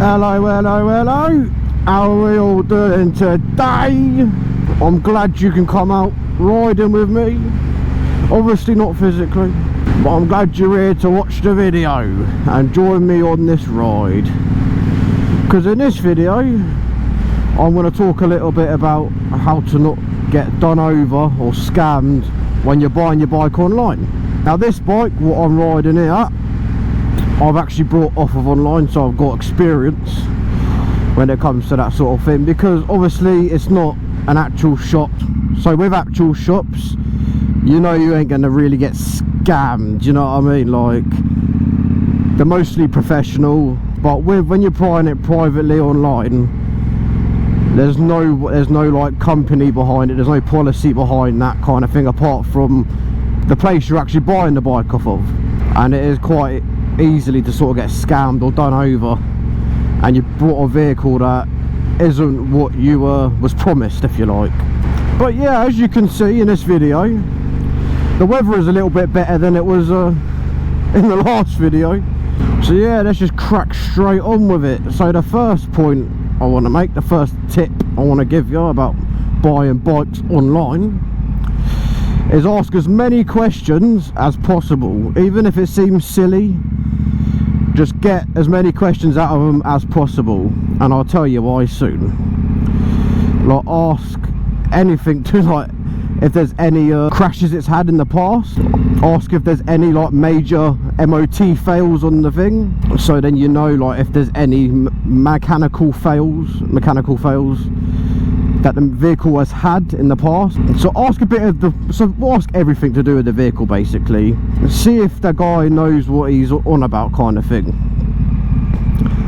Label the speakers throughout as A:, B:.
A: Hello, hello, hello. How are we all doing today? I'm glad you can come out riding with me. Obviously not physically, but I'm glad you're here to watch the video and join me on this ride. Because in this video, I'm going to talk a little bit about how to not get done over or scammed when you're buying your bike online. Now this bike, what I'm riding here, I've actually brought off of online, so I've got experience when it comes to that sort of thing, because obviously it's not an actual shop. So with actual shops, you know you ain't gonna really get scammed, you know what I mean? Like, they're mostly professional, but when you're buying it privately online, there's no like company behind it, there's no policy behind that kind of thing, apart from the place you're actually buying the bike off of. And it is quite easily to sort of get scammed or done over, and you bought a vehicle that isn't what you was promised, if you like. But yeah, as you can see in this video, the weather is a little bit better than it was in the last video. So yeah, let's just crack straight on with it. So the first point I want to make, the first tip I want to give you about buying bikes online, is ask as many questions as possible. Even if it seems silly, just get as many questions out of them as possible, and I'll tell you why soon. Like, ask anything to, like, if there's any crashes it's had in the past. Ask if there's any like major MOT fails on the thing, so then you know, like, if there's any mechanical fails that the vehicle has had in the past. So ask ask everything to do with the vehicle, basically. See if the guy knows what he's on about, kind of thing,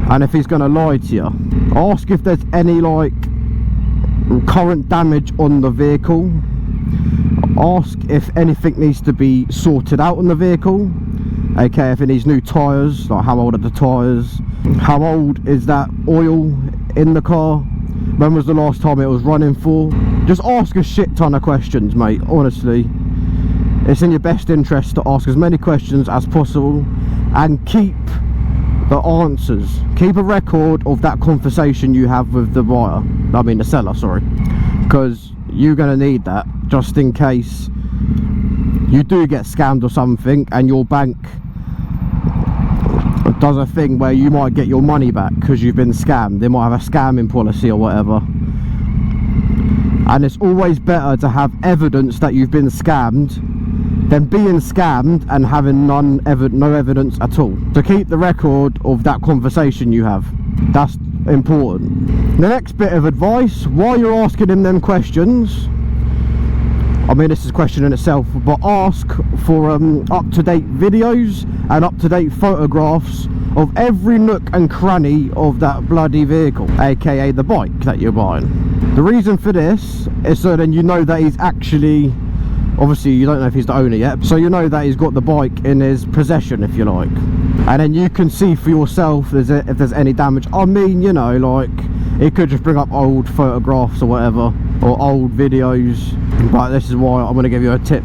A: and if he's going to lie to you. Ask if there's any like current damage on the vehicle. Ask if anything needs to be sorted out on the vehicle. Okay, if it needs new tyres, like how old are the tyres, how old is that oil in the car, when was the last time it was running for. Just ask a shit ton of questions, mate. Honestly, it's in your best interest to ask as many questions as possible, and keep the answers. Keep a record of that conversation you have with the buyer, I mean the seller, sorry, because you're going to need that just in case you do get scammed or something, and your bank does a thing where you might get your money back because you've been scammed. They might have a scamming policy or whatever, and it's always better to have evidence that you've been scammed than being scammed and having no evidence at all. So keep the record of that conversation you have. That's important. The next bit of advice, while you're asking him them questions, I mean, this is a question in itself, but ask for up-to-date videos and up-to-date photographs of every nook and cranny of that bloody vehicle, aka the bike that you're buying. The reason for this is so then you know that he's actually, obviously you don't know if he's the owner yet, so you know that he's got the bike in his possession, if you like, and then you can see for yourself if there's any damage. I mean, you know, like, it could just bring up old photographs or whatever, or old videos, but this is why I'm going to give you a tip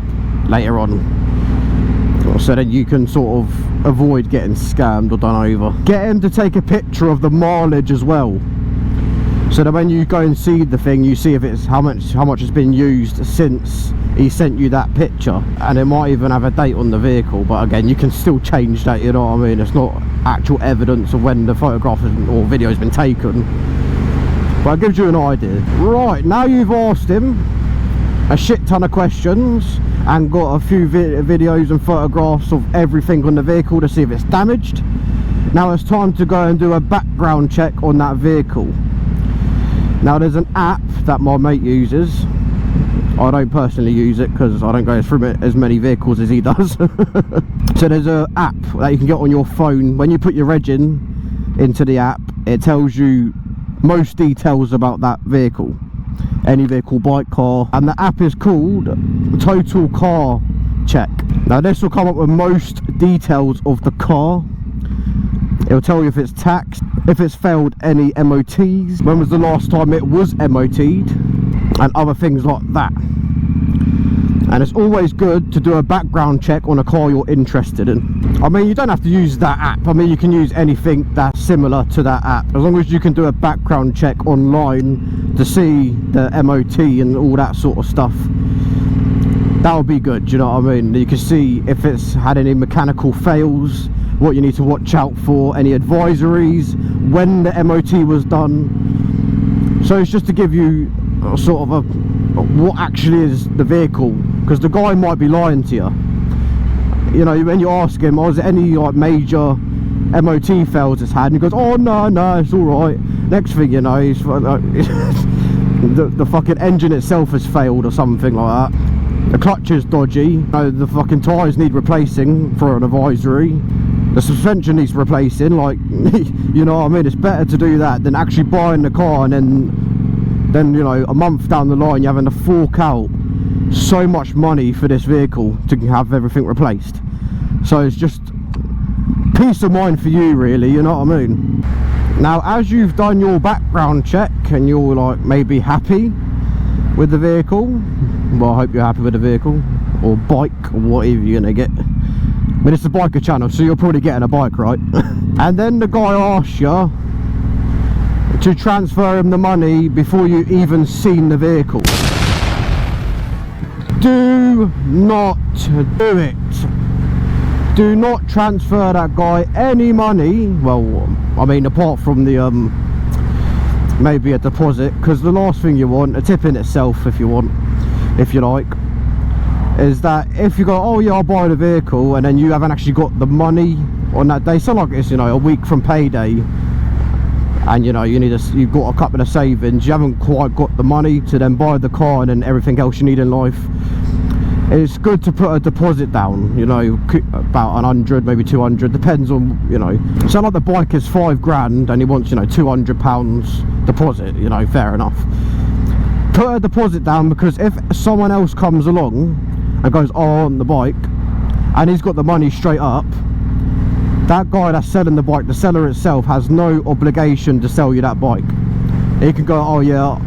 A: later on, so that you can sort of avoid getting scammed or done over. Get him to take a picture of the mileage as well, so that when you go and see the thing, you see if it's how much it's been used since he sent you that picture, and it might even have a date on the vehicle, but again, you can still change that, you know what I mean? It's not actual evidence of when the photograph or video has been taken, but it gives you an idea. Right, now you've asked him a shit ton of questions and got a few videos and photographs of everything on the vehicle to see if it's damaged. Now it's time to go and do a background check on that vehicle. Now there's an app that my mate uses. I don't personally use it because I don't go through as many vehicles as he does. So there's an app that you can get on your phone. When you put your reg into the app, it tells you most details about that vehicle, any vehicle, bike, car, and the app is called Total Car Check. Now this will come up with most details of the car. It'll tell you if it's taxed, if it's failed any MOTs, when was the last time it was MOT'd, and other things like that. And it's always good to do a background check on a car you're interested in. I mean, you don't have to use that app. I mean, you can use anything that's similar to that app, as long as you can do a background check online to see the MOT and all that sort of stuff. That would be good, do you know what I mean? You can see if it's had any mechanical fails, what you need to watch out for, any advisories, when the MOT was done. So it's just to give you a sort of what actually is the vehicle, because the guy might be lying to you. You know, when you ask him, oh, is there any like major MOT fails it's had, and he goes, oh no, it's all right. Next thing you know, he's the fucking engine itself has failed or something like that. The clutch is dodgy. You know, the fucking tyres need replacing for an advisory. The suspension needs replacing. Like, you know what I mean? It's better to do that than actually buying the car and then you know, a month down the line you're having to fork out so much money for this vehicle to have everything replaced. So it's just peace of mind for you, really, you know what I mean? Now, as you've done your background check and you're like maybe happy with the vehicle, well, I hope you're happy with the vehicle or bike or whatever you're gonna get. I mean, it's a biker channel, so you're probably getting a bike, right? And then the guy asks you to transfer him the money before you even seen the vehicle. Do not do it. Do not transfer that guy any money. Well, I mean, apart from the maybe a deposit, because the last thing you want, a tip in itself, if you want, if you like, is that if you go, oh yeah, I'll buy the vehicle, and then you haven't actually got the money on that day. So like it's, you know, a week from payday, and you know you've got a couple of savings, you haven't quite got the money to then buy the car and then everything else you need in life. It's good to put a deposit down, you know, about 100, maybe 200, depends on, you know. So like the bike is £5 and he wants, you know, £200 deposit, you know, fair enough. Put a deposit down, because if someone else comes along and goes, oh, on the bike, and he's got the money straight up, that guy that's selling the bike, the seller itself, has no obligation to sell you that bike. He can go, oh yeah,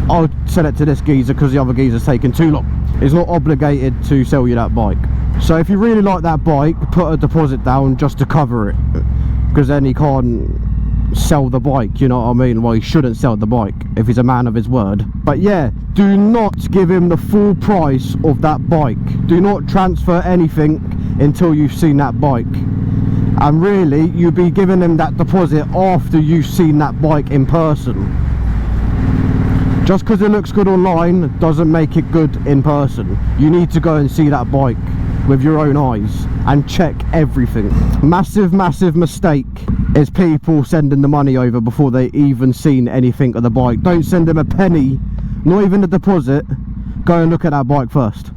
A: I'll sell it to this geezer because the other geezer's taking too long. He's not obligated to sell you that bike. So if you really like that bike, put a deposit down just to cover it, because then he can't sell the bike, you know what I mean? Well, he shouldn't sell the bike if he's a man of his word. But yeah, do not give him the full price of that bike. Do not transfer anything until you've seen that bike. And really, you'll be giving him that deposit after you've seen that bike in person. Just because it looks good online doesn't make it good in person. You need to go and see that bike with your own eyes and check everything. Massive mistake is people sending the money over before they even seen anything of the bike. Don't send them a penny, not even the deposit. Go and look at that bike first.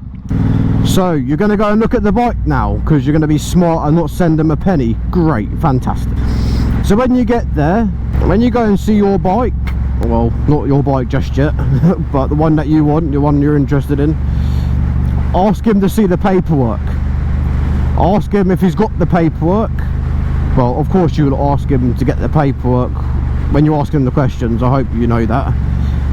A: So you're going to go and look at the bike now because you're going to be smart and not send them a penny. Great, fantastic. So when you get there, when you go and see your bike, well, not your bike just yet, but the one that you want, the one you're interested in, ask him to see the paperwork. Ask him if he's got the paperwork. Well, of course you will ask him to get the paperwork when you ask him the questions. I hope you know that.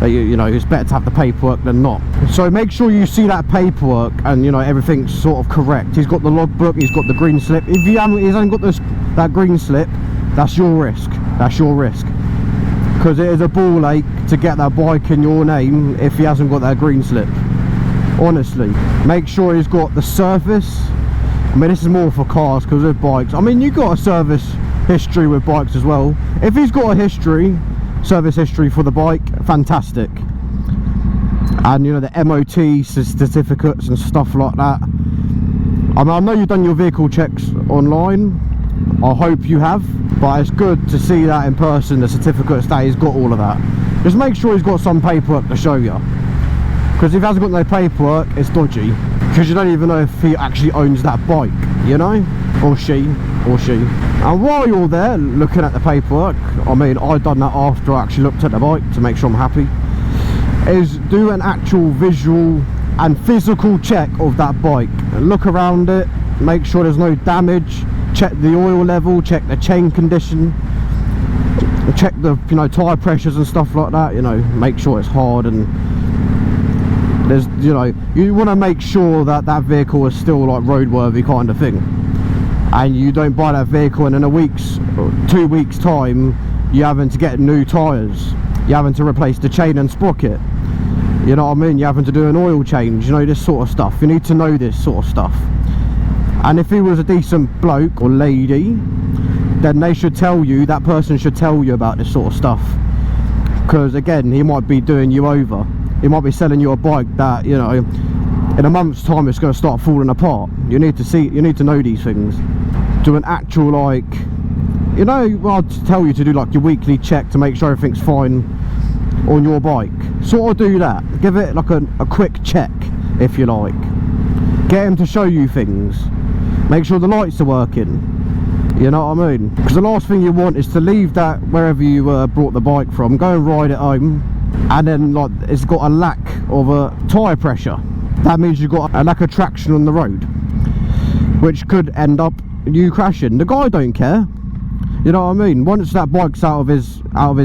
A: You know, it's better to have the paperwork than not. So make sure you see that paperwork and, you know, everything's sort of correct. He's got the logbook, he's got the green slip. If he hasn't got that green slip, that's your risk. That's your risk. Because it is a ball ache to get that bike in your name if he hasn't got that green slip. Honestly, make sure he's got the service. I mean, this is more for cars, because with bikes, I mean, you've got a service history with bikes as well. If he's got a service history for the bike, fantastic. And you know, the MOT certificates and stuff like that. I mean, I know you've done your vehicle checks online, I hope you have, but it's good to see that in person, the certificates, that he's got all of that. Just make sure he's got some paperwork to show you, because if he hasn't got no paperwork, it's dodgy, because you don't even know if he actually owns that bike, you know, or she. And while you're there looking at the paperwork, I mean, I've done that after I actually looked at the bike to make sure I'm happy, is do an actual visual and physical check of that bike. Look around it, make sure there's no damage, check the oil level, check the chain condition, check the, you know, tire pressures and stuff like that. You know, make sure it's hard, and there's, you know, you want to make sure that that vehicle is still like roadworthy kind of thing. and you don't buy that vehicle, and in a week's, 2 weeks time, you're having to get new tyres, you're having to replace the chain and sprocket, you know what I mean, you're having to do an oil change, you know, this sort of stuff. You need to know this sort of stuff. And if he was a decent bloke or lady, then they should tell you, that person should tell you about this sort of stuff. Because again, he might be doing you over. He might be selling you a bike that, you know, in a month's time it's going to start falling apart. You need to know these things. Do an actual, like, you know, I'd tell you to do like your weekly check to make sure everything's fine on your bike. Sort of do that. Give it like a quick check, if you like. Get him to show you things. Make sure the lights are working. You know what I mean? Because the last thing you want is to leave that wherever you brought the bike from, go and ride it home, and then like it's got a lack of tyre pressure. That means you've got a lack of traction on the road, which could end up you crashing. The guy don't care. You know what I mean? Once that bike's out of his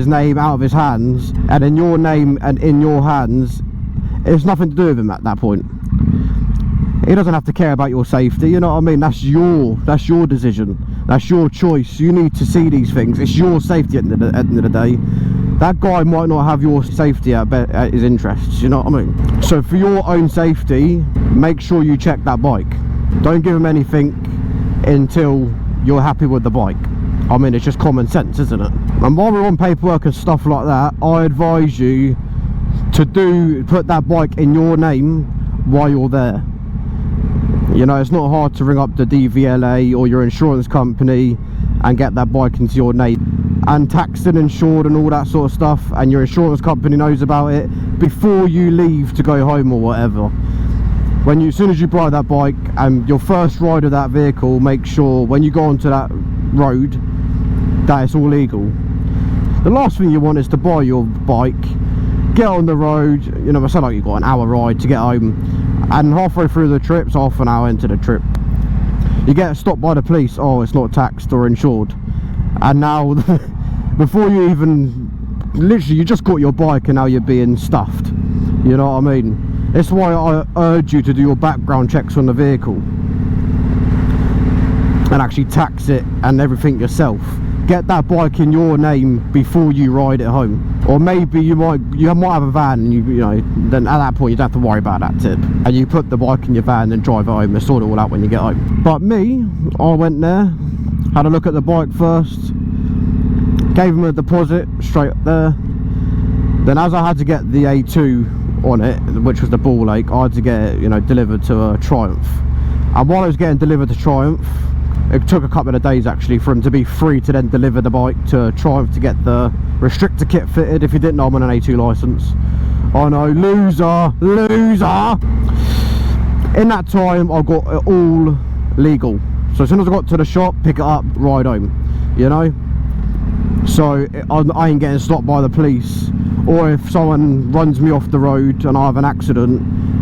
A: name, out of his hands, and in your name and in your hands, it's nothing to do with him at that point. He doesn't have to care about your safety, you know what I mean? That's your decision. That's your choice. You need to see these things. It's your safety at the end of the day. That guy might not have your safety at his interests, you know what I mean? So for your own safety, make sure you check that bike. Don't give him anything until you're happy with the bike. I mean, it's just common sense, isn't it? And while we're on paperwork and stuff like that, I advise you to put that bike in your name while you're there. You know, it's not hard to ring up the DVLA or your insurance company and get that bike into your name and taxed and insured and all that sort of stuff, and your insurance company knows about it before you leave to go home or whatever. As soon as you buy that bike and your first ride of that vehicle, make sure when you go onto that road that it's all legal. The last thing you want is to buy your bike, get on the road, you know, it's like you've got an hour ride to get home, and halfway through the trip, it's half an hour into the trip, you get stopped by the police. Oh, it's not taxed or insured, and now before you even, literally, you just got your bike and now you're being stuffed. You know what I mean? That's why I urge you to do your background checks on the vehicle and actually tax it and everything yourself. Get that bike in your name before you ride it home. Or maybe you might have a van, and you know, then at that point you don't have to worry about that tip, and you put the bike in your van and drive it home and sort it all out when you get home. But me, I went there, had a look at the bike first, gave him a deposit straight up there. Then as I had to get the A2 on it, which was the ball ache, I had to get it, you know, delivered to a Triumph. And while I was getting delivered to Triumph, it took a couple of days actually for him to be free to then deliver the bike to Triumph to get the restrictor kit fitted. If you didn't know, I'm on an A2 licence. I know, loser. In that time, I got it all legal. So as soon as I got to the shop, pick it up, ride home, you know. So I ain't getting stopped by the police, or if someone runs me off the road and I have an accident,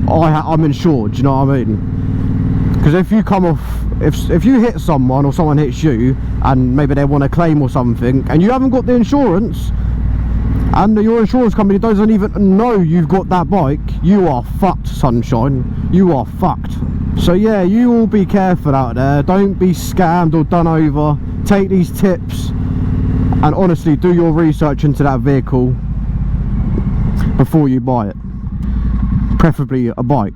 A: I'm insured. You know what I mean? Because if you come off, if you hit someone or someone hits you and maybe they want to claim or something, and you haven't got the insurance, and your insurance company doesn't even know you've got that bike, you are fucked, sunshine. You are fucked. So yeah, you all be careful out there. Don't be scammed or done over. Take these tips and honestly do your research into that vehicle before you buy it. Preferably a bike.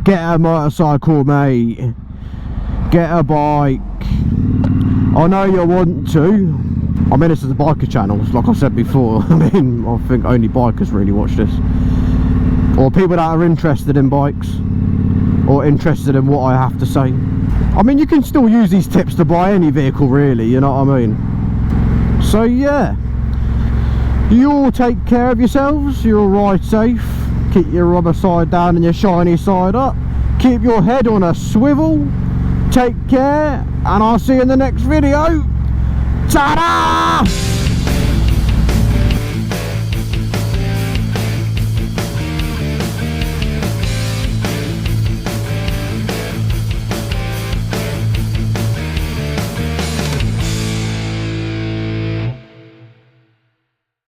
A: Get a motorcycle, mate. Get a bike. I know you want to. I mean, this is a biker channel, like I said before. I mean, I think only bikers really watch this, or people that are interested in bikes or interested in what I have to say. I mean, you can still use these tips to buy any vehicle really, you know what I mean? So yeah, you all take care of yourselves. You all ride safe, keep your rubber side down and your shiny side up, keep your head on a swivel. Take care, and I'll see you in the next video. Ta-da!